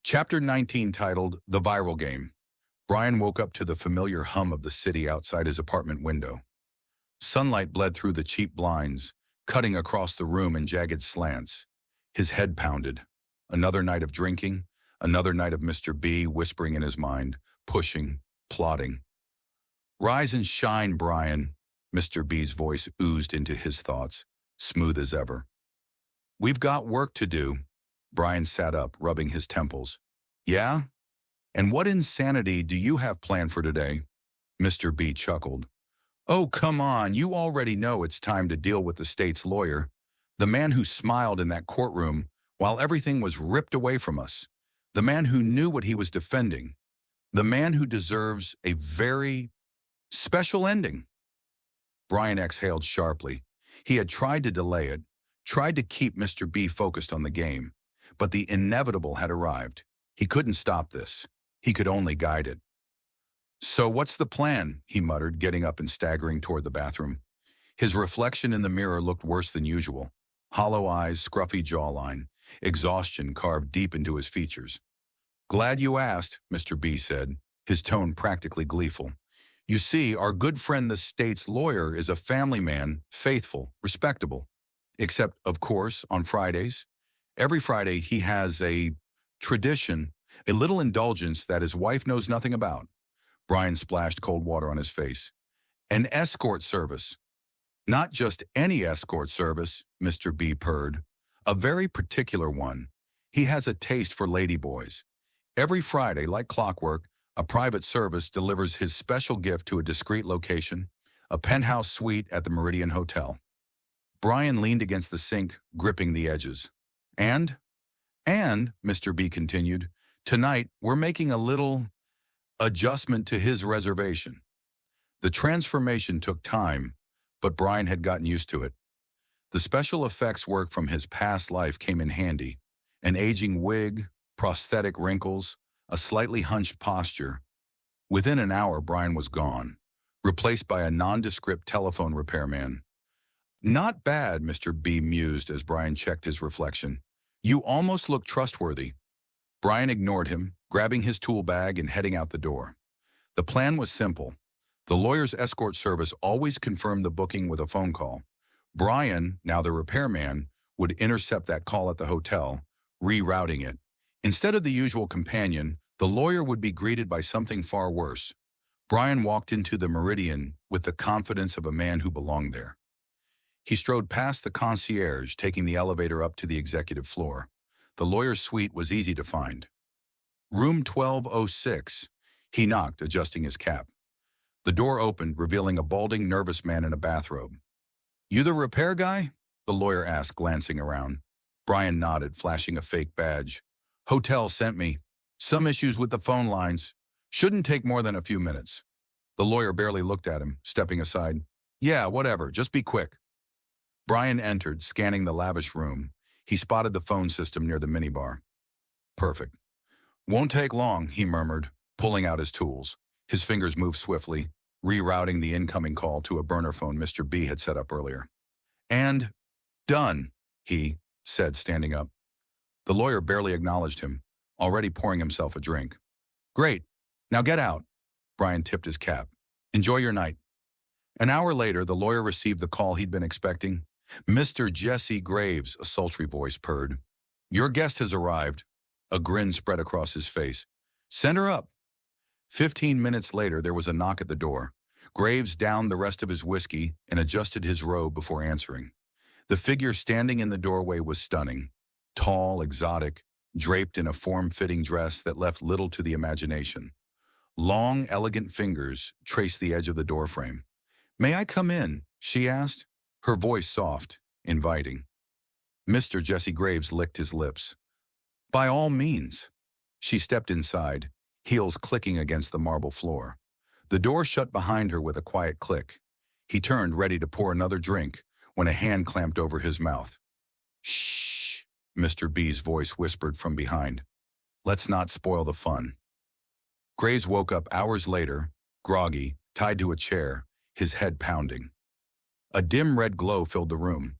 Chapter 19, titled The Viral Game. Brian woke up to the familiar hum of the city outside his apartment window. Sunlight bled through the cheap blinds, cutting across the room in jagged slants. His head pounded. Another night of drinking, another night of Mr. B whispering in his mind, pushing, plotting. "Rise and shine, Brian," Mr. B's voice oozed into his thoughts, smooth as ever. "We've got work to do." Brian sat up, rubbing his temples. "Yeah? And what insanity do you have planned for today?" Mr. B chuckled. "Oh, come on, you already know it's time to deal with the state's lawyer, the man who smiled in that courtroom while everything was ripped away from us, the man who knew what he was defending, the man who deserves a very special ending." Brian exhaled sharply. He had tried to delay it, tried to keep Mr. B focused on the game, but the inevitable had arrived. He couldn't stop this. He could only guide it. "So what's the plan?" he muttered, getting up and staggering toward the bathroom. His reflection in the mirror looked worse than usual. Hollow eyes, scruffy jawline, exhaustion carved deep into his features. "Glad you asked," Mr. B said, his tone practically gleeful. "You see, our good friend the state's lawyer is a family man, faithful, respectable. Except, of course, on Fridays. Every Friday he has a tradition, a little indulgence that his wife knows nothing about." Brian splashed cold water on his face. "An escort service. Not just any escort service," Mr. B purred. "A very particular one. He has a taste for ladyboys. Every Friday, like clockwork, a private service delivers his special gift to a discreet location, a penthouse suite at the Meridian Hotel." Brian leaned against the sink, gripping the edges. And, Mr. B continued, "tonight we're making a little adjustment to his reservation." The transformation took time, but Brian had gotten used to it. The special effects work from his past life came in handy. An aging wig, prosthetic wrinkles, a slightly hunched posture. Within an hour, Brian was gone, replaced by a nondescript telephone repairman. "Not bad," Mr. B mused as Brian checked his reflection. "You almost look trustworthy." Brian ignored him, grabbing his tool bag and heading out the door. The plan was simple. The lawyer's escort service always confirmed the booking with a phone call. Brian, now the repairman, would intercept that call at the hotel, rerouting it. Instead of the usual companion, the lawyer would be greeted by something far worse. Brian walked into the Meridian with the confidence of a man who belonged there. He strode past the concierge, taking the elevator up to the executive floor. The lawyer's suite was easy to find. "Room 1206. He knocked, adjusting his cap. The door opened, revealing a balding, nervous man in a bathrobe. "You the repair guy?" the lawyer asked, glancing around. Brian nodded, flashing a fake badge. "Hotel sent me. Some issues with the phone lines. Shouldn't take more than a few minutes." The lawyer barely looked at him, stepping aside. "Yeah, whatever, just be quick." Brian entered, scanning the lavish room. He spotted the phone system near the minibar. "Perfect." "Won't take long," he murmured, pulling out his tools. His fingers moved swiftly, rerouting the incoming call to a burner phone Mr. B had set up earlier. "And done," he said, standing up. The lawyer barely acknowledged him, already pouring himself a drink. "Great. Now get out." Brian tipped his cap. "Enjoy your night." An hour later, the lawyer received the call he'd been expecting. "Mr. Jesse Graves," a sultry voice purred. "Your guest has arrived." A grin spread across his face. "Send her up." 15 minutes later, there was a knock at the door. Graves downed the rest of his whiskey and adjusted his robe before answering. The figure standing in the doorway was stunning. Tall, exotic, draped in a form-fitting dress that left little to the imagination. Long, elegant fingers traced the edge of the doorframe. "May I come in?" she asked, her voice soft, inviting. Mr. Jesse Graves licked his lips. "By all means." She stepped inside, heels clicking against the marble floor. The door shut behind her with a quiet click. He turned, ready to pour another drink, when a hand clamped over his mouth. "Shh," Mr. B's voice whispered from behind. "Let's not spoil the fun." Graves woke up hours later, groggy, tied to a chair, his head pounding. A dim red glow filled the room.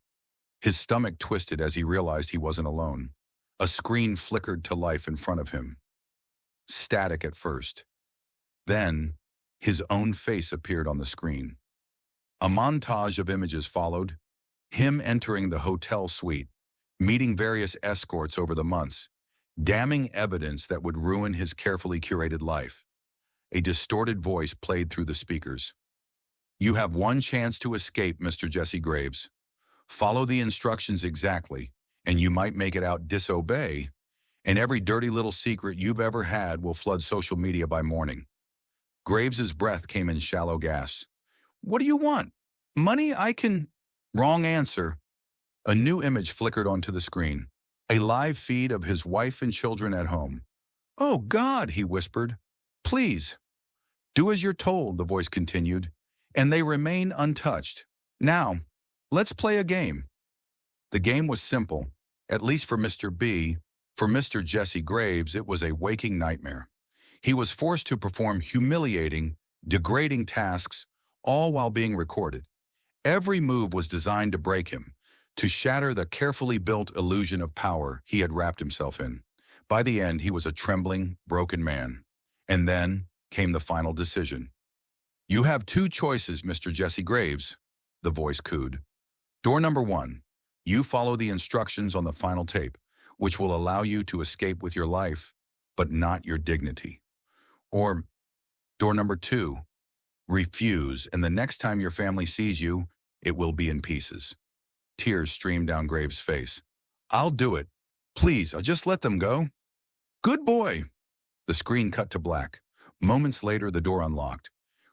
His stomach twisted as he realized he wasn't alone. A screen flickered to life in front of him. Static at first. Then, his own face appeared on the screen. A montage of images followed, him entering the hotel suite, meeting various escorts over the months, damning evidence that would ruin his carefully curated life. A distorted voice played through the speakers. "You have one chance to escape, Mr. Jesse Graves. Follow the instructions exactly, and you might make it out disobey, and every dirty little secret you've ever had will flood social media by morning." Graves's breath came in shallow gasps. "What do you want? Money? I can—" Wrong answer. A new image flickered onto the screen. A live feed of his wife and children at home. "Oh, God," he whispered. "Please." "Do as you're told," the voice continued, "and they remain untouched. Now, let's play a game." The game was simple, at least for Mr. B. For Mr. Jesse Graves, it was a waking nightmare. He was forced to perform humiliating, degrading tasks, all while being recorded. Every move was designed to break him, to shatter the carefully built illusion of power he had wrapped himself in. By the end, he was a trembling, broken man. And then came the final decision. "You have two choices, Mr. Jesse Graves," the voice cooed. "Door number 1, you follow the instructions on the final tape, which will allow you to escape with your life, but not your dignity. Or door number 2, refuse, and the next time your family sees you, it will be in pieces." Tears streamed down Graves' face. "I'll do it. Please, just let them go." "Good boy." The screen cut to black. Moments later, the door unlocked.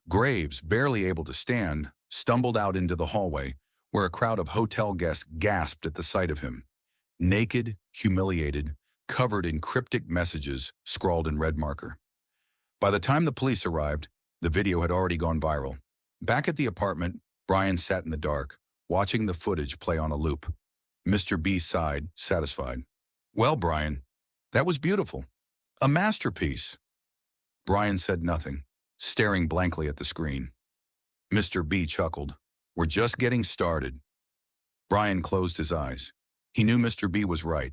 Graves, barely able to stand, stumbled out into the hallway, where a crowd of hotel guests gasped at the sight of him. Naked, humiliated, covered in cryptic messages scrawled in red marker. By the time the police arrived, the video had already gone viral. Back at the apartment, Brian sat in the dark, watching the footage play on a loop. Mr. B sighed, satisfied. "Well, Brian, that was beautiful. A masterpiece." Brian said nothing, staring blankly at the screen. Mr. B chuckled. "We're just getting started." Brian closed his eyes. He knew Mr. B was right.